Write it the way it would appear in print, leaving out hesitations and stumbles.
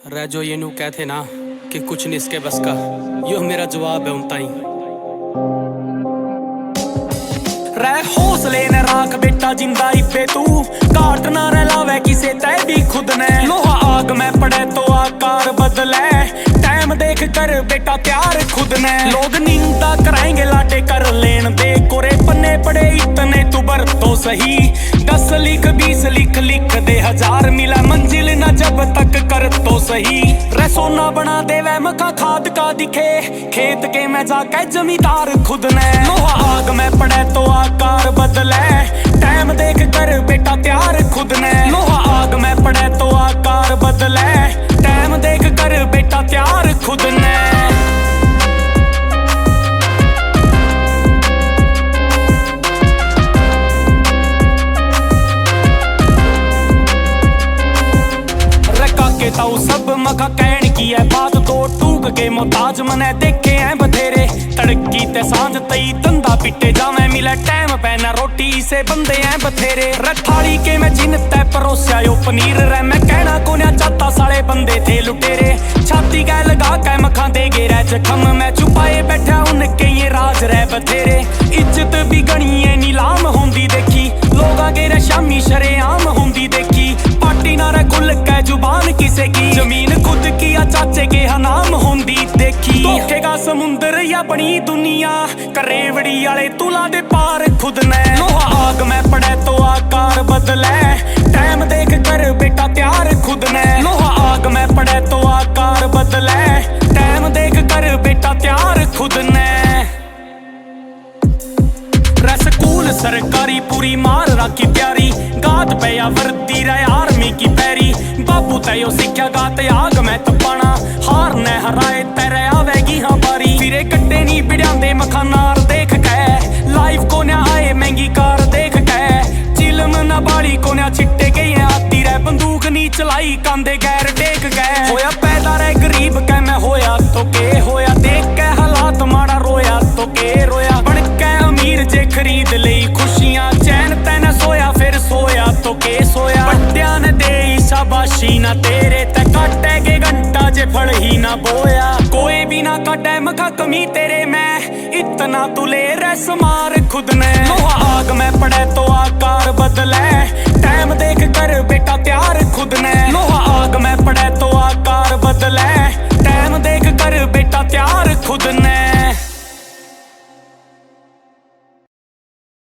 जो ये नू कहते ना कि कुछ नहीं इसके बस का, यो मेरा जवाब है उन ताई। रह हौसले ने राख बेटा जिंदा इफे तू, काट ना रह लावे किसे तय भी खुद ने। लोहा आग में पड़े तो आकार बदले, टाइम देख कर बेटा तैयार खुद ने। लोग निंदा कराएंगे लाटे कर लेन दे, कोरे पन्ने पड़े इतने तू बर तो सही। 10 लिख 20 लिख लिख दे 1000, मिला मंजिल न जब तक कर तो सही। रे सोना बना दे वह मखा खाद का दिखे, खेत के में जाके जमींदार खुद ने। लोहा आग में पड़े तो आकार बदले, टाइम देख कर बेटा तैयार खुद ने। लोहा आग में पड़े तो आकार बदले, टाइम देख कर बेटा तैयार खुद ने। ताऊ सब मखा कहन की है बात, तो टूक के मोहताज मने देखे हैं बथेरे। तड़की ते सांझ तई धंधा पिटे जावे, मिले टाइम पैना रोटी से बंदे हैं बथेरे। रथाली के मैं जिन तय परोसिया यो पनीर रे, मैं कहना कोन्या चाहता साले बंदे थे लुटेरे। छाती कै लगा कै मखा दे गे रह जखम, मैं छुपाए बैठा उनके ये राज रह बथेरे। इज्जत भी गणी है नीलाम होंदी देखी, लोग आगे रे शामी शरेआम होंदी देखी। पार्टी ना रे खुल कै जुबान किसे की, जमीन खुद की या चाचे के हनाम होंदी देखी। धोखे का समुंदर या बनी दुनिया, करेवड़ी वाले तुला दे पार खुद ने। लोहा आग में पड़े तो आकार बदले, टाइम देख कर बेटा तैयार खुद ने। लोहा आग में पड़े तो आकार बदले, टाइम देख कर बेटा तैयार खुद ने। स्कूल सरकारी पूरी मार राखी प्यारी, गात पे या वर्दी रहे आर्मी की पैरी। बापू तयो सिक्ख्या गात आग में तपाना, हार ने हराए तेरे आवेगी हाँ बारी। फिरे कट्टे नी बिड़ांदे मखा नार देख के, लाइफ को न्या आए महंगी कार देख के। चिलम न बाड़ी को न्या छिट्टे गई आती रह, बंदूक नी चलाई कांदे गैर टेक गए। होया पैदा रह गरीब कै मैं होया तो के होया, देख के हालात माड़ा रोया तो के रोया। बन के अमीर जे खरीद लई खुशियां, चैन तैन सोया फिर सोया तो के सोया। बट्टिया ने दे शाबाशी ना तेरे ते, काटे के घंटा जे फल ही ना बोया। कोई भी ना काटे मखा कमी तेरे में, इतना तू ले रस मार खुद ने। लोहा आग में पड़े